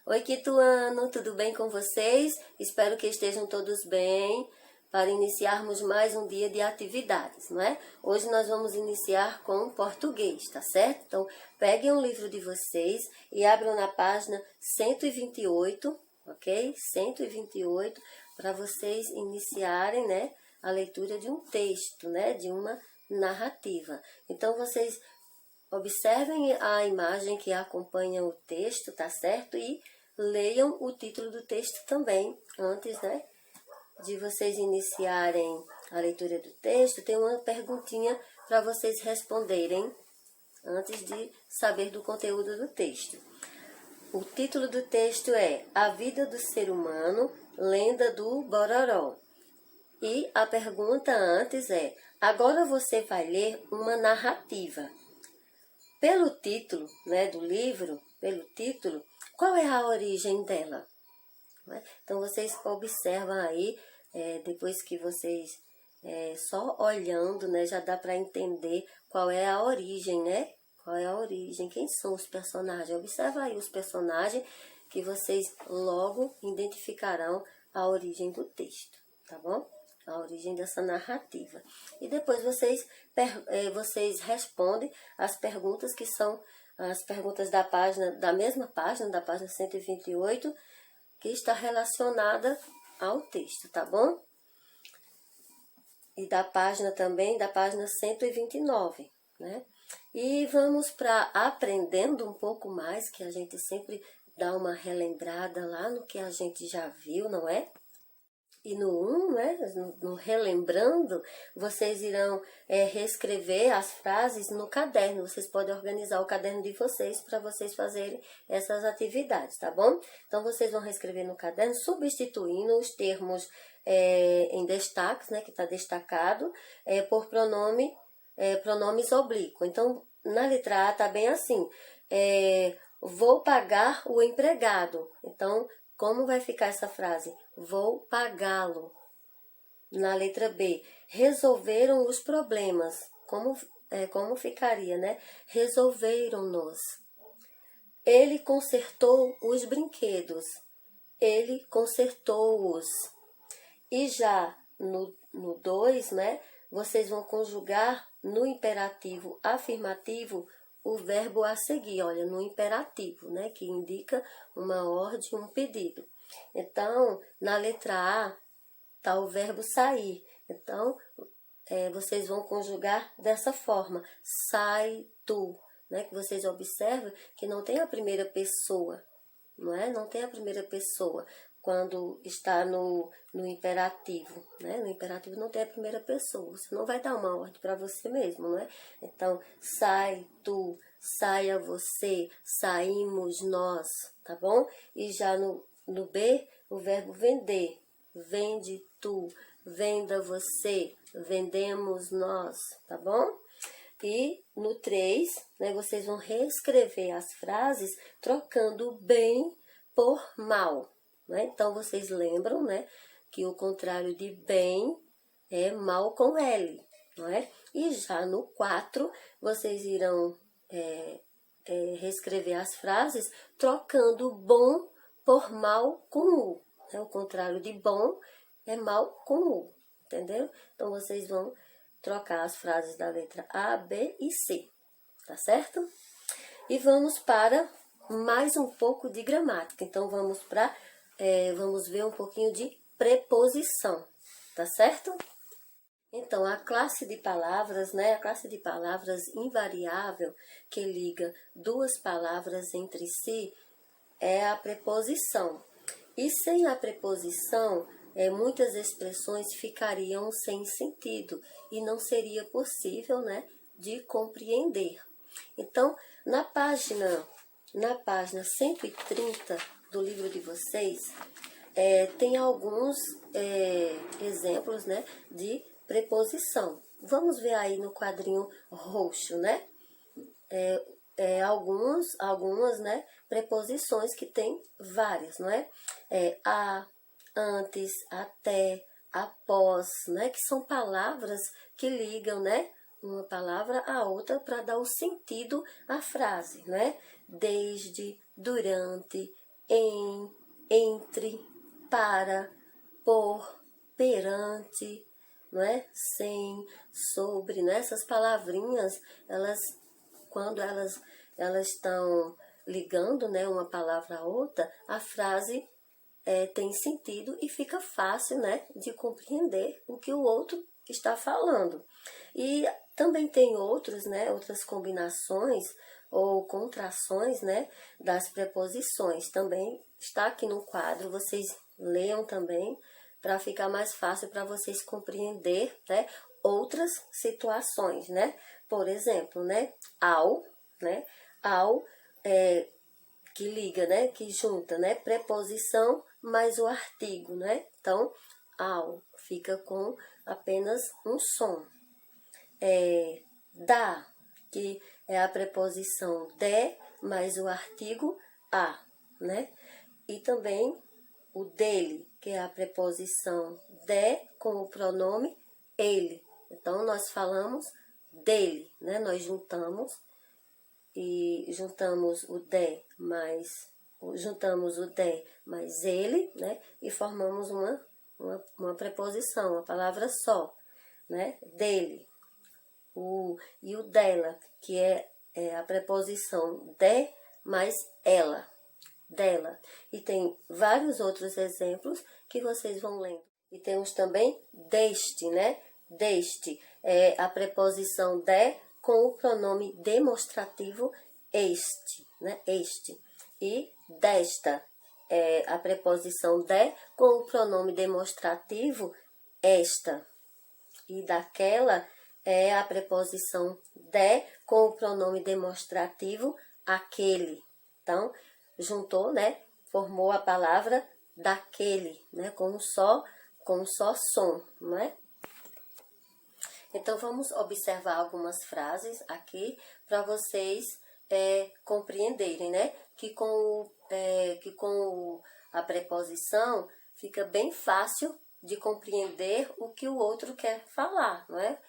Oi, quinto ano, tudo bem com vocês? Espero que estejam todos bem para iniciarmos mais um dia de atividades, não é? Hoje nós vamos iniciar com português, tá certo? Então, peguem um livro de vocês e abram na página 128, ok? 128, para vocês iniciarem, né, a leitura de um texto, né, de uma narrativa. Então, vocês observem a imagem que acompanha o texto, tá certo? E leiam o título do texto também, antes, né, de vocês iniciarem a leitura do texto. Tem uma perguntinha para vocês responderem antes de saber do conteúdo do texto. O título do texto é A Vida do Ser Humano, Lenda do Bororó. E a pergunta antes é: agora você vai ler uma narrativa. Pelo título, né, do livro, pelo título, qual é a origem dela? Então, vocês observam aí, depois que vocês, só olhando, né, já dá para entender qual é a origem, né? Qual é a origem, quem são os personagens. Observa aí os personagens que vocês logo identificarão a origem do texto, tá bom? A origem dessa narrativa. E depois vocês respondem as perguntas que são as perguntas da página, da mesma página, da página 128, que está relacionada ao texto, tá bom? E da página também, da página 129, né? E vamos para aprendendo um pouco mais, que a gente sempre dá uma relembrada lá no que a gente já viu, não é? E no 1, né, no relembrando, vocês irão reescrever as frases no caderno. Vocês podem organizar o caderno de vocês para vocês fazerem essas atividades, tá bom? Então, vocês vão reescrever no caderno, substituindo os termos em destaques, né, que está destacado, por pronomes oblíquos. Então, na letra A está bem assim, vou pagar o empregado. Então, como vai ficar essa frase? Vou pagá-lo. Na letra B, resolveram os problemas. Como ficaria, né? Resolveram-nos. Ele consertou os brinquedos. Ele consertou-os. E já no 2, né? Vocês vão conjugar no imperativo afirmativo o verbo a seguir, olha, no imperativo, né, que indica uma ordem, um pedido. Então, na letra A, está o verbo sair. Então, vocês vão conjugar dessa forma, sai tu, né, que vocês observam que não tem a primeira pessoa, não é? Não tem a primeira pessoa quando está no imperativo, né? No imperativo não tem a primeira pessoa, você não vai dar uma ordem para você mesmo, não é? Então, sai tu, saia você, saímos nós, tá bom? E já no B, o verbo vender, vende tu, venda você, vendemos nós, tá bom? E no 3, né, vocês vão reescrever as frases trocando bem por mal. Né? Então, vocês lembram, né, que o contrário de bem é mal com L. Não é? E já no 4, vocês irão reescrever as frases trocando bom por mal com U. Né? O contrário de bom é mal com U. Entendeu? Então, vocês vão trocar as frases da letra A, B e C, tá certo? E vamos para mais um pouco de gramática. Então, vamos ver um pouquinho de preposição, tá certo? Então, a classe de palavras, né? A classe de palavras invariável que liga duas palavras entre si é a preposição. E sem a preposição, muitas expressões ficariam sem sentido e não seria possível, né, de compreender. Então, na página 130 do livro de vocês, tem alguns exemplos, né, de preposição. Vamos ver aí no quadrinho roxo, né? Algumas, né, preposições que tem várias, não é? A, antes, até, após, né? Que são palavras que ligam, né, uma palavra à outra para dar o sentido à frase, né? Desde, durante, em, entre, para, por, perante, não é? Sem, sobre, né? Essas palavrinhas, quando elas estão ligando, né, uma palavra a outra, a frase tem sentido e fica fácil, né, de compreender o que o outro está falando. E também tem outros, né, outras combinações ou contrações, né, das preposições. Também está aqui no quadro, vocês leiam também, para ficar mais fácil para vocês compreender, né, outras situações, né? Por exemplo, né, ao, que liga, né, que junta, né, preposição mais o artigo, né? Então, ao fica com apenas um som. Da, que é a preposição de mais o artigo a, né? E também o dele, que é a preposição de com o pronome ele. Então, nós falamos dele, né? Nós juntamos o de mais ele, né? E formamos uma preposição, uma palavra só, né? Dele. E o dela, que é a preposição de mais ela, dela. E tem vários outros exemplos que vocês vão lendo. E temos também deste, né? Deste é a preposição de com o pronome demonstrativo este, né? Este. E desta é a preposição de com o pronome demonstrativo esta. E daquela é a preposição de com o pronome demonstrativo aquele. Então, juntou, né? Formou a palavra daquele, né? Com um só som, não é? Então, vamos observar algumas frases aqui para vocês compreenderem, né? Que com a preposição fica bem fácil de compreender o que o outro quer falar, não é?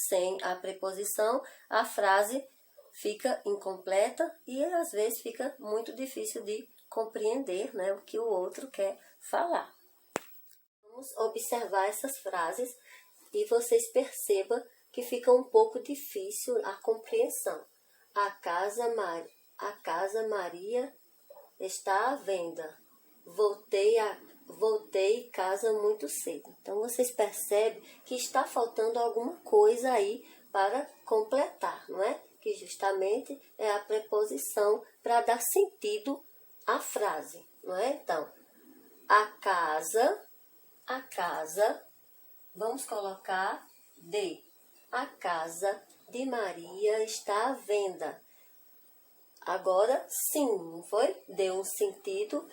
Sem a preposição, a frase fica incompleta e às vezes fica muito difícil de compreender, né, o que o outro quer falar. Vamos observar essas frases e vocês percebam que fica um pouco difícil a compreensão. A casa Maria está à venda. Voltei casa muito cedo. Então, vocês percebem que está faltando alguma coisa aí para completar, não é? Que justamente é a preposição para dar sentido à frase, não é? Então, a casa, vamos colocar a casa de Maria está à venda. Agora, sim, não foi? Deu um sentido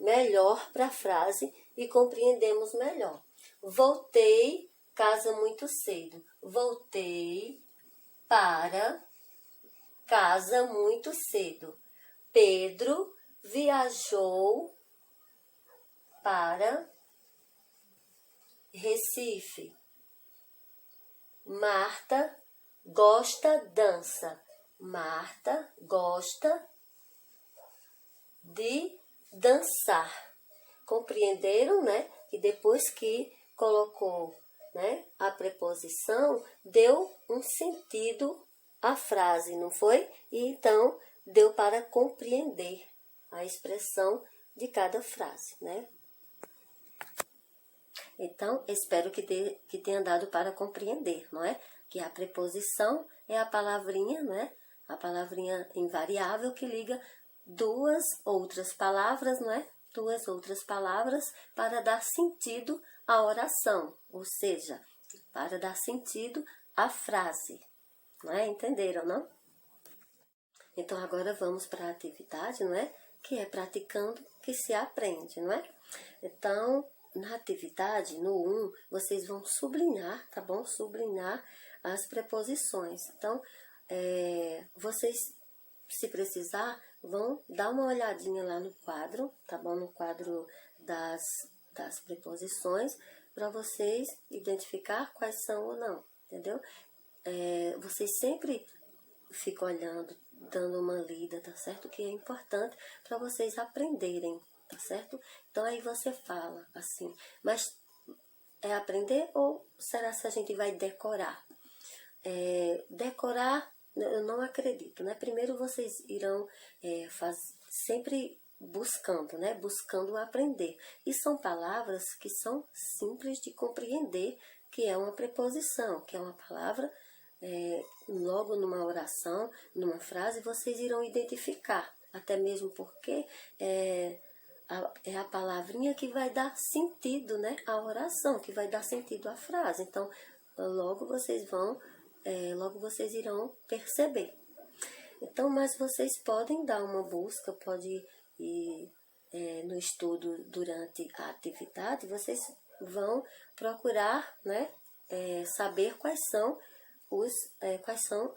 melhor para a frase e compreendemos melhor. Voltei casa muito cedo. Voltei para casa muito cedo. Pedro viajou para Recife. Marta dança. Marta gosta de dançar. Compreenderam, né? Que depois que colocou, né, a preposição, deu um sentido à frase, não foi? E então deu para compreender a expressão de cada frase, né? Então, espero que tenha dado para compreender, não é? Que a preposição é a palavrinha, né? A palavrinha invariável que liga duas outras palavras, não é? Duas outras palavras para dar sentido à oração, ou seja, para dar sentido à frase, não é? Entenderam, não? Então, agora vamos para a atividade, não é? Que é praticando que se aprende, não é? Então, na atividade, no 1, vocês vão sublinhar, tá bom? Sublinhar as preposições. Então, vocês, se precisar, vão dar uma olhadinha lá no quadro, tá bom? No quadro das preposições, para vocês identificar quais são ou não, entendeu? Vocês sempre ficam olhando dando uma lida, tá certo? Que é importante para vocês aprenderem, tá certo? Então aí você fala assim, mas é aprender ou será que a gente vai decorar? Decorar, eu não acredito, né? Primeiro vocês irão sempre buscando, né? Buscando aprender. E são palavras que são simples de compreender, que é uma preposição, que é uma palavra, logo numa oração, numa frase, vocês irão identificar. Até mesmo porque é a palavrinha que vai dar sentido, né? À oração, que vai dar sentido à frase. Então, logo vocês irão perceber. Então, mas vocês podem dar uma busca, pode ir no estudo durante a atividade, vocês vão procurar, né, saber quais são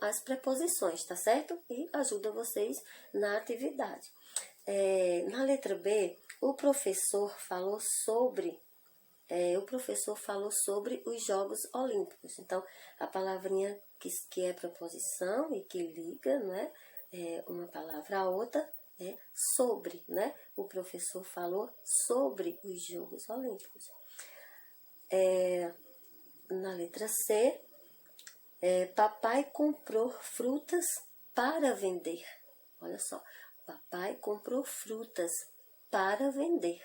as preposições, tá certo? E ajuda vocês na atividade. Na letra B, o professor falou sobre os Jogos Olímpicos. Então, a palavrinha que é preposição e que liga, né, uma palavra a outra é sobre, né? O professor falou sobre os Jogos Olímpicos. Na letra C, papai comprou frutas para vender. Olha só, papai comprou frutas para vender.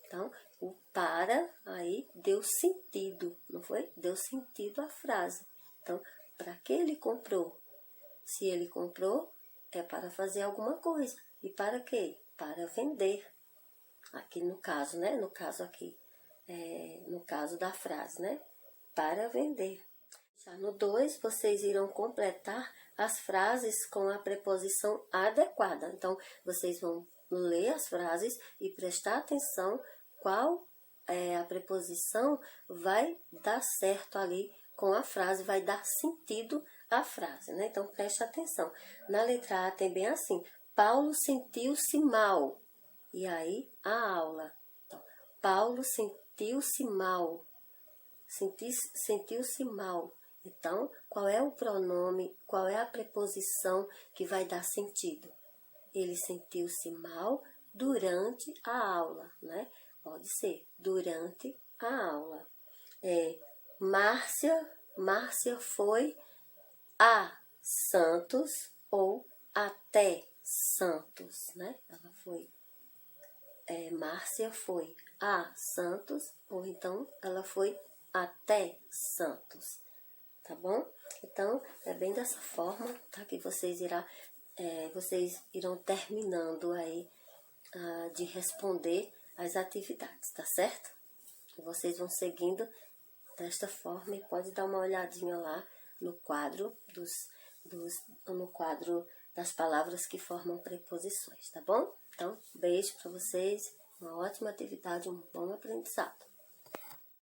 Então, o para aí deu sentido, não foi? Deu sentido à frase. Então, para que ele comprou? Se ele comprou, é para fazer alguma coisa. E para quê? Para vender. Aqui no caso, né? No caso aqui, no caso da frase, né? Para vender. Já no 2, vocês irão completar as frases com a preposição adequada. Então, vocês vão ler as frases e prestar atenção qual a preposição vai dar certo ali com a frase, vai dar sentido à frase, né? Então, preste atenção. Na letra A tem bem assim, Paulo sentiu-se mal. E aí, a aula. Então, Paulo sentiu-se mal. Sentiu-se mal. Então, qual é o pronome, qual é a preposição que vai dar sentido? Ele sentiu-se mal durante a aula, né? Pode ser durante a aula. Márcia foi a Santos ou até Santos, né? Ela foi. Márcia foi a Santos ou então ela foi até Santos, tá bom? Então, é bem dessa forma, tá? Que vocês irão terminando aí de responder as atividades, tá certo? Vocês vão seguindo desta forma e pode dar uma olhadinha lá no quadro no quadro das palavras que formam preposições, tá bom? Então, beijo para vocês, uma ótima atividade, um bom aprendizado.